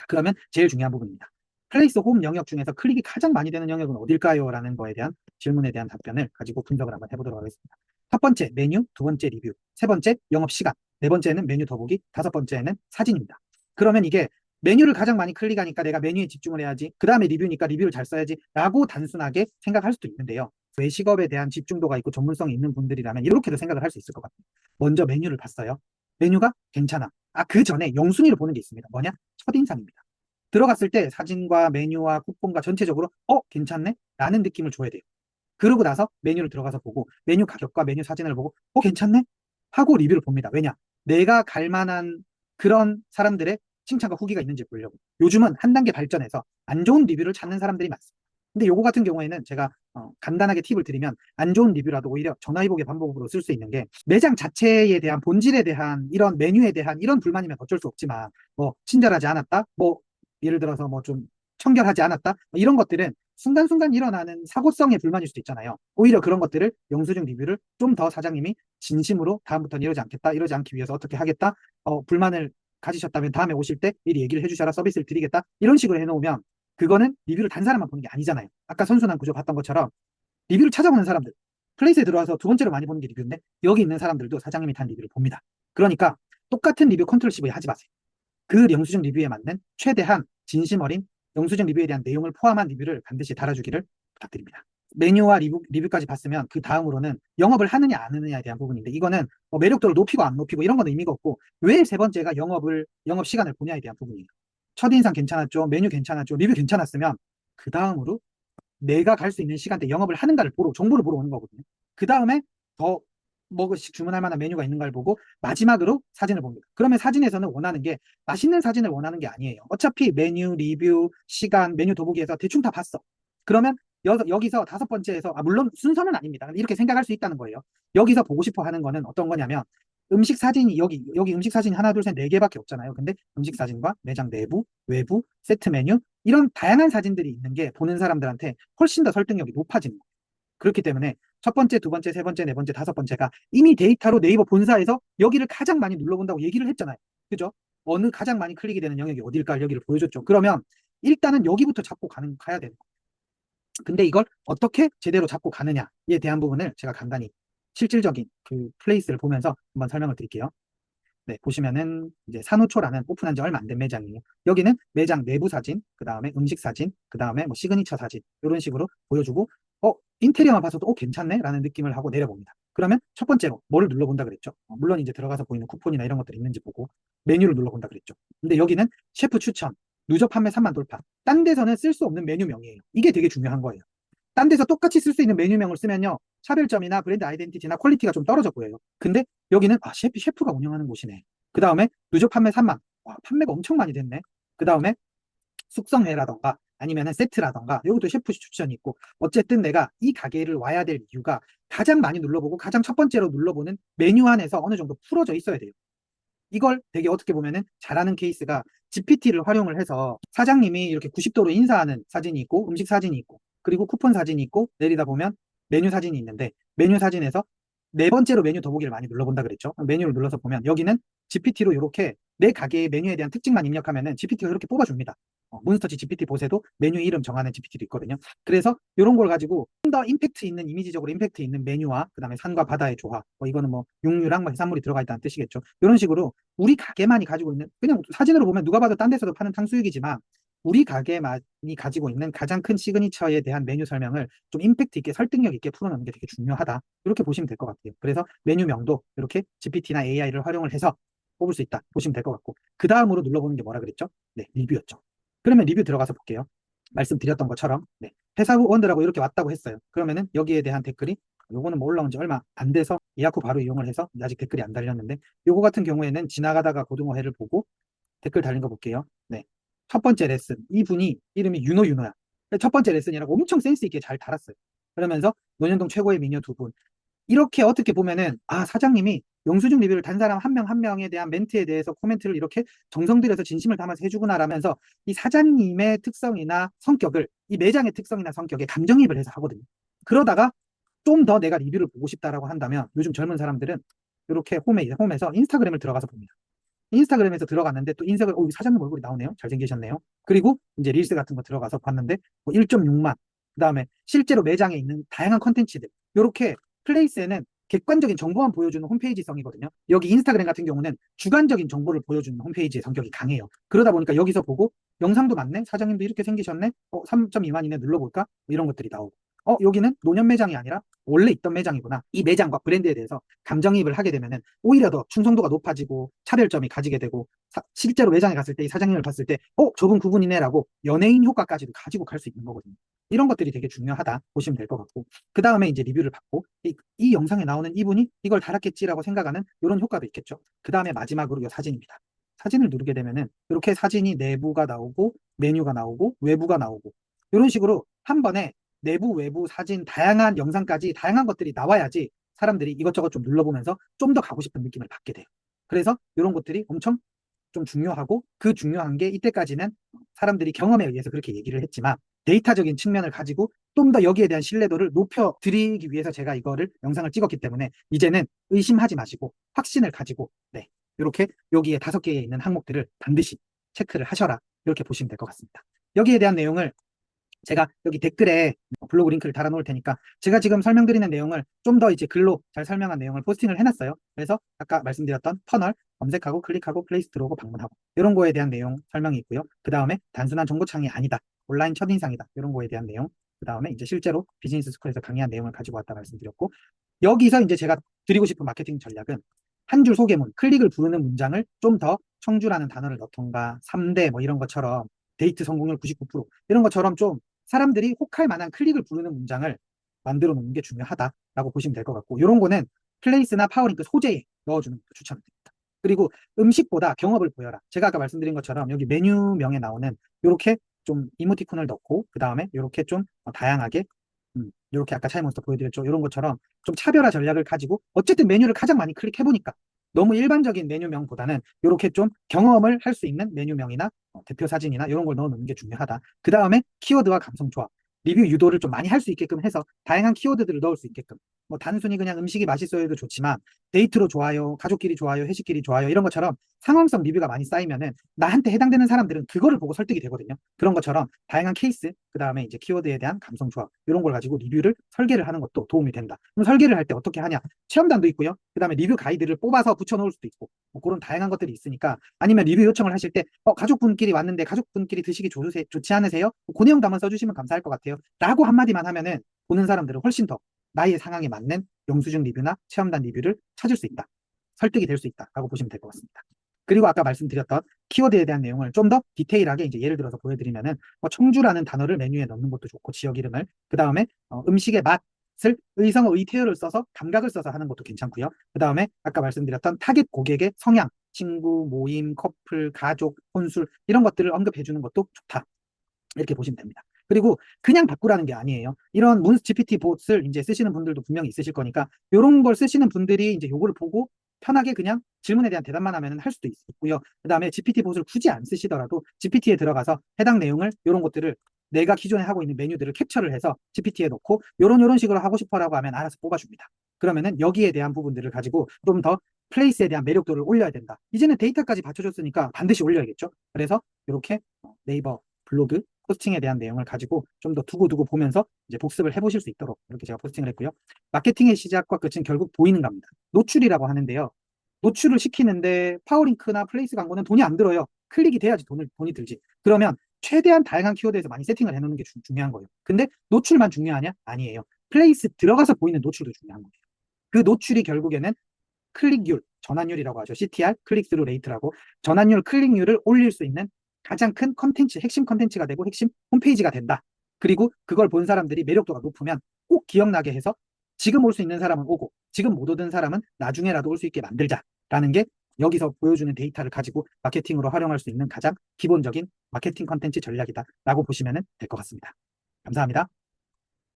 그러면 제일 중요한 부분입니다. 플레이스 홈 영역 중에서 클릭이 가장 많이 되는 영역은 어딜까요? 라는 거에 대한 질문에 대한 답변을 가지고 분석을 한번 해보도록 하겠습니다. 첫 번째 메뉴, 두 번째 리뷰, 세 번째 영업 시간, 네 번째는 메뉴 더보기, 다섯 번째는 사진입니다. 그러면 이게 메뉴를 가장 많이 클릭하니까 내가 메뉴에 집중을 해야지, 그 다음에 리뷰니까 리뷰를 잘 써야지 라고 단순하게 생각할 수도 있는데요. 외식업에 대한 집중도가 있고 전문성이 있는 분들이라면 이렇게도 생각을 할 수 있을 것 같아요. 먼저 메뉴를 봤어요. 메뉴가 괜찮아. 그 전에 영순위를 보는 게 있습니다. 뭐냐? 첫인상입니다. 들어갔을 때 사진과 메뉴와 쿠폰과 전체적으로 괜찮네? 라는 느낌을 줘야 돼요. 그러고 나서 메뉴를 들어가서 보고 메뉴 가격과 메뉴 사진을 보고 괜찮네? 하고 리뷰를 봅니다. 왜냐? 내가 갈 만한 그런 사람들의 칭찬과 후기가 있는지 보려고. 요즘은 한 단계 발전해서 안 좋은 리뷰를 찾는 사람들이 많습니다. 근데 요거 같은 경우에는 제가 간단하게 팁을 드리면 안 좋은 리뷰라도 오히려 전화위복의 반복으로 쓸 수 있는 게, 매장 자체에 대한 본질에 대한 이런 메뉴에 대한 이런 불만이면 어쩔 수 없지만 뭐 친절하지 않았다, 뭐 예를 들어서 뭐 좀 청결하지 않았다, 뭐 이런 것들은 순간순간 일어나는 사고성의 불만일 수도 있잖아요. 오히려 그런 것들을 영수증 리뷰를 좀 더 사장님이 진심으로 다음부터는 이러지 않겠다, 이러지 않기 위해서 어떻게 하겠다, 불만을 가지셨다면 다음에 오실 때 미리 얘기를 해주셔라, 서비스를 드리겠다, 이런 식으로 해놓으면 그거는 리뷰를 단 사람만 보는 게 아니잖아요. 아까 선순환 구조 봤던 것처럼 리뷰를 찾아보는 사람들, 플레이스에 들어와서 두 번째로 많이 보는 게 리뷰인데 여기 있는 사람들도 사장님이 단 리뷰를 봅니다. 그러니까 똑같은 리뷰 컨트롤 C V 하지 마세요. 그 영수증 리뷰에 맞는 최대한 진심 어린 영수증 리뷰에 대한 내용을 포함한 리뷰를 반드시 달아주기를 부탁드립니다. 메뉴와 리뷰까지 봤으면 그 다음으로는 영업을 하느냐 안 하느냐에 대한 부분인데, 이거는 매력도를 높이고 안 높이고 이런 건 의미가 없고, 왜 세 번째가 영업 시간을 보냐에 대한 부분이에요. 첫인상 괜찮았죠, 메뉴 괜찮았죠, 리뷰 괜찮았으면 그 다음으로 내가 갈 수 있는 시간대 영업을 하는가를 보러, 정보를 보러 오는 거거든요. 그 다음에 더 먹으시 주문할 만한 메뉴가 있는가를 보고 마지막으로 사진을 봅니다. 그러면 사진에서는 원하는 게 맛있는 사진을 원하는 게 아니에요. 어차피 메뉴, 리뷰, 시간, 메뉴 더보기에서 대충 다 봤어. 그러면 여기서 다섯 번째에서, 물론 순서는 아닙니다. 이렇게 생각할 수 있다는 거예요. 여기서 보고 싶어 하는 거는 어떤 거냐면, 음식 사진이 여기 음식 사진이 하나, 둘, 셋, 네 개밖에 없잖아요. 근데 음식 사진과 매장 내부, 외부, 세트 메뉴, 이런 다양한 사진들이 있는 게 보는 사람들한테 훨씬 더 설득력이 높아지는 거예요. 그렇기 때문에 첫 번째, 두 번째, 세 번째, 네 번째, 다섯 번째가 이미 데이터로 네이버 본사에서 여기를 가장 많이 눌러본다고 얘기를 했잖아요. 그죠? 어느 가장 많이 클릭이 되는 영역이 어딜까, 여기를 보여줬죠. 그러면 일단은 여기부터 잡고 가야 되는 거예요. 근데 이걸 어떻게 제대로 잡고 가느냐에 대한 부분을 제가 간단히 실질적인 그 플레이스를 보면서 한번 설명을 드릴게요. 네, 보시면은 이제 산호초라는 오픈한 지 얼마 안 된 매장이에요. 여기는 매장 내부 사진, 그 다음에 음식 사진, 그 다음에 뭐 시그니처 사진, 이런 식으로 보여주고, 인테리어만 봐서도 괜찮네? 라는 느낌을 하고 내려봅니다. 그러면 첫 번째로 뭐를 눌러본다 그랬죠? 물론 이제 들어가서 보이는 쿠폰이나 이런 것들이 있는지 보고 메뉴를 눌러본다 그랬죠. 근데 여기는 셰프 추천, 누적 판매 3만 돌파. 딴 데서는 쓸 수 없는 메뉴명이에요. 이게 되게 중요한 거예요. 딴 데서 똑같이 쓸 수 있는 메뉴명을 쓰면요, 차별점이나 브랜드 아이덴티티나 퀄리티가 좀 떨어져 보여요. 근데 여기는 셰프가 운영하는 곳이네. 그 다음에 누적 판매 3만. 와, 판매가 엄청 많이 됐네. 그 다음에 숙성회라던가 아니면은 세트라던가 이것도 셰프 추천이 있고, 어쨌든 내가 이 가게를 와야 될 이유가 가장 많이 눌러보고 가장 첫 번째로 눌러보는 메뉴 안에서 어느 정도 풀어져 있어야 돼요. 이걸 되게 어떻게 보면은 잘하는 케이스가 GPT를 활용을 해서 사장님이 이렇게 90도로 인사하는 사진이 있고, 음식 사진이 있고, 그리고 쿠폰 사진이 있고, 내리다 보면 메뉴 사진이 있는데, 메뉴 사진에서 네 번째로 메뉴 더보기를 많이 눌러본다 그랬죠. 메뉴를 눌러서 보면 여기는 GPT로 이렇게 내 가게의 메뉴에 대한 특징만 입력하면은 GPT가 이렇게 뽑아줍니다. 몬스터치 GPT 보세도 메뉴 이름 정하는 GPT도 있거든요. 그래서 이런 걸 가지고 좀 더 임팩트 있는, 이미지적으로 임팩트 있는 메뉴와 그다음에 산과 바다의 조화, 이거는 뭐 육류랑 뭐 해산물이 들어가 있다는 뜻이겠죠. 이런 식으로 우리 가게만이 가지고 있는, 그냥 사진으로 보면 누가 봐도 딴 데서도 파는 탕수육이지만 우리 가게만이 가지고 있는 가장 큰 시그니처에 대한 메뉴 설명을 좀 임팩트 있게, 설득력 있게 풀어놓는 게 되게 중요하다, 이렇게 보시면 될 것 같아요. 그래서 메뉴명도 이렇게 GPT나 AI를 활용을 해서 뽑을 수 있다 보시면 될 것 같고, 그 다음으로 눌러보는 게 뭐라 그랬죠? 네, 리뷰였죠. 그러면 리뷰 들어가서 볼게요. 말씀드렸던 것처럼, 네, 회사 후원들하고 이렇게 왔다고 했어요. 그러면은 여기에 대한 댓글이, 요거는 뭐 올라온 지 얼마 안 돼서 예약 후 바로 이용을 해서 아직 댓글이 안 달렸는데, 요거 같은 경우에는 지나가다가 고등어회를 보고 댓글 달린 거 볼게요. 네, 첫 번째 레슨, 이분이 이름이 윤호야. 첫 번째 레슨이라고 엄청 센스 있게 잘 달았어요. 그러면서 논현동 최고의 미녀 두 분, 이렇게 어떻게 보면은 사장님이 영수증 리뷰를 단 사람 한 명 한 명에 대한 멘트에 대해서 코멘트를 이렇게 정성 들여서 진심을 담아서 해주구나라면서 이 사장님의 특성이나 성격을, 이 매장의 특성이나 성격에 감정이입을 해서 하거든요. 그러다가 좀 더 내가 리뷰를 보고 싶다라고 한다면 요즘 젊은 사람들은 이렇게 홈에서 인스타그램을 들어가서 봅니다. 인스타그램에서 들어갔는데 또 인색을, 사장님 얼굴이 나오네요. 잘생기셨네요. 그리고 이제 릴스 같은 거 들어가서 봤는데 뭐 1.6만, 그 다음에 실제로 매장에 있는 다양한 컨텐츠들, 요렇게 플레이스에는 객관적인 정보만 보여주는 홈페이지성이거든요. 여기 인스타그램 같은 경우는 주관적인 정보를 보여주는 홈페이지의 성격이 강해요. 그러다 보니까 여기서 보고 영상도 많네, 사장님도 이렇게 생기셨네, 3.2만이네, 눌러볼까, 뭐 이런 것들이 나오고, 여기는 노년 매장이 아니라 원래 있던 매장이구나, 이 매장과 브랜드에 대해서 감정이입을 하게 되면은 오히려 더 충성도가 높아지고 차별점이 가지게 되고, 실제로 매장에 갔을 때 이 사장님을 봤을 때 저분 그분이네라고 연예인 효과까지도 가지고 갈 수 있는 거거든요. 이런 것들이 되게 중요하다 보시면 될 것 같고, 그 다음에 이제 리뷰를 받고 이 영상에 나오는 이분이 이걸 달았겠지라고 생각하는 이런 효과도 있겠죠. 그 다음에 마지막으로 이 사진입니다. 사진을 누르게 되면은 이렇게 사진이 내부가 나오고 메뉴가 나오고 외부가 나오고, 이런 식으로 한 번에 내부 외부 사진 다양한 영상까지 다양한 것들이 나와야지 사람들이 이것저것 좀 눌러보면서 좀 더 가고 싶은 느낌을 받게 돼요. 그래서 이런 것들이 엄청 좀 중요하고, 그 중요한 게 이때까지는 사람들이 경험에 의해서 그렇게 얘기를 했지만 데이터적인 측면을 가지고 좀 더 여기에 대한 신뢰도를 높여드리기 위해서 제가 이거를 영상을 찍었기 때문에 이제는 의심하지 마시고 확신을 가지고, 네, 이렇게 여기에 5개에 있는 항목들을 반드시 체크를 하셔라, 이렇게 보시면 될 것 같습니다. 여기에 대한 내용을 제가 여기 댓글에 블로그 링크를 달아 놓을 테니까 제가 지금 설명드리는 내용을 좀 더 이제 글로 잘 설명한 내용을 포스팅을 해놨어요. 그래서 아까 말씀드렸던 터널 검색하고 클릭하고 플레이스 들어오고 방문하고 이런 거에 대한 내용 설명이 있고요. 그 다음에 단순한 정보창이 아니다, 온라인 첫인상이다, 이런 거에 대한 내용, 그 다음에 이제 실제로 비즈니스 스쿨에서 강의한 내용을 가지고 왔다 말씀드렸고, 여기서 이제 제가 드리고 싶은 마케팅 전략은 한 줄 소개문, 클릭을 부르는 문장을 좀 더 청주라는 단어를 넣던가 3대 뭐 이런 것처럼, 데이트 성공률 99% 이런 것처럼 좀 사람들이 혹할 만한 클릭을 부르는 문장을 만들어 놓는 게 중요하다라고 보시면 될 것 같고, 이런 거는 플레이스나 파워링크 소재에 넣어주는 것도 추천드립니다. 그리고 음식보다 경험을 보여라. 제가 아까 말씀드린 것처럼 여기 메뉴명에 나오는 이렇게 좀 이모티콘을 넣고, 그 다음에 이렇게 좀 다양하게, 이렇게 아까 차이몬스터 보여드렸죠. 이런 것처럼 좀 차별화 전략을 가지고 어쨌든 메뉴를 가장 많이 클릭해보니까 너무 일반적인 메뉴명보다는 이렇게 좀 경험을 할 수 있는 메뉴명이나 대표 사진이나 이런 걸 넣어놓는 게 중요하다. 그 다음에 키워드와 감성 조합, 리뷰 유도를 좀 많이 할 수 있게끔 해서 다양한 키워드들을 넣을 수 있게끔, 뭐 단순히 그냥 음식이 맛있어요도 좋지만 데이트로 좋아요, 가족끼리 좋아요, 회식끼리 좋아요, 이런 것처럼 상황성 리뷰가 많이 쌓이면은 나한테 해당되는 사람들은 그거를 보고 설득이 되거든요. 그런 것처럼 다양한 케이스, 그 다음에 이제 키워드에 대한 감성 조합, 이런 걸 가지고 리뷰를 설계를 하는 것도 도움이 된다. 그럼 설계를 할 때 어떻게 하냐? 체험단도 있고요. 그 다음에 리뷰 가이드를 뽑아서 붙여놓을 수도 있고, 뭐 그런 다양한 것들이 있으니까, 아니면 리뷰 요청을 하실 때 가족분끼리 왔는데 가족분끼리 드시기 좋지 않으세요? 그 내용도 한번 써주시면 감사할 것 같아요, 라고 한마디만 하면은 보는 사람들은 훨씬 더 나의 상황에 맞는 영수증 리뷰나 체험단 리뷰를 찾을 수 있다, 설득이 될 수 있다라고 보시면 될 것 같습니다. 그리고 아까 말씀드렸던 키워드에 대한 내용을 좀 더 디테일하게 이제 예를 들어서 보여드리면은 청주라는 단어를 메뉴에 넣는 것도 좋고, 지역 이름을, 그 다음에 음식의 맛을 의성어 의태어를 써서 감각을 써서 하는 것도 괜찮고요. 그 다음에 아까 말씀드렸던 타겟 고객의 성향, 친구, 모임, 커플, 가족, 혼술, 이런 것들을 언급해 주는 것도 좋다, 이렇게 보시면 됩니다. 그리고 그냥 바꾸라는 게 아니에요. 이런 문 GPT 봇을 이제 쓰시는 분들도 분명히 있으실 거니까, 이런 걸 쓰시는 분들이 이제 요거를 보고 편하게 그냥 질문에 대한 대답만 하면 할 수도 있고요. 그 다음에 GPT 봇을 굳이 안 쓰시더라도 GPT에 들어가서 해당 내용을, 이런 것들을 내가 기존에 하고 있는 메뉴들을 캡처를 해서 GPT에 넣고 요런 식으로 하고 싶어라고 하면 알아서 뽑아줍니다. 그러면은 여기에 대한 부분들을 가지고 좀 더 플레이스에 대한 매력도를 올려야 된다. 이제는 데이터까지 받쳐줬으니까 반드시 올려야겠죠. 그래서 이렇게 네이버 블로그 포스팅에 대한 내용을 가지고 좀 더 두고두고 보면서 이제 복습을 해보실 수 있도록 이렇게 제가 포스팅을 했고요. 마케팅의 시작과 끝은 결국 보이는 겁니다. 노출이라고 하는데요. 노출을 시키는데 파워링크나 플레이스 광고는 돈이 안 들어요. 클릭이 돼야지 돈이 들지. 그러면 최대한 다양한 키워드에서 많이 세팅을 해놓는 게 중요한 거예요. 근데 노출만 중요하냐? 아니에요. 플레이스 들어가서 보이는 노출도 중요한 거예요. 그 노출이 결국에는 클릭률, 전환율이라고 하죠. CTR, 클릭스루 레이트라고, 전환율, 클릭률을 올릴 수 있는 가장 큰 컨텐츠, 핵심 컨텐츠가 되고 핵심 홈페이지가 된다. 그리고 그걸 본 사람들이 매력도가 높으면 꼭 기억나게 해서 지금 올 수 있는 사람은 오고, 지금 못 오던 사람은 나중에라도 올 수 있게 만들자라는 게 여기서 보여주는 데이터를 가지고 마케팅으로 활용할 수 있는 가장 기본적인 마케팅 컨텐츠 전략이다라고 보시면 될 것 같습니다. 감사합니다.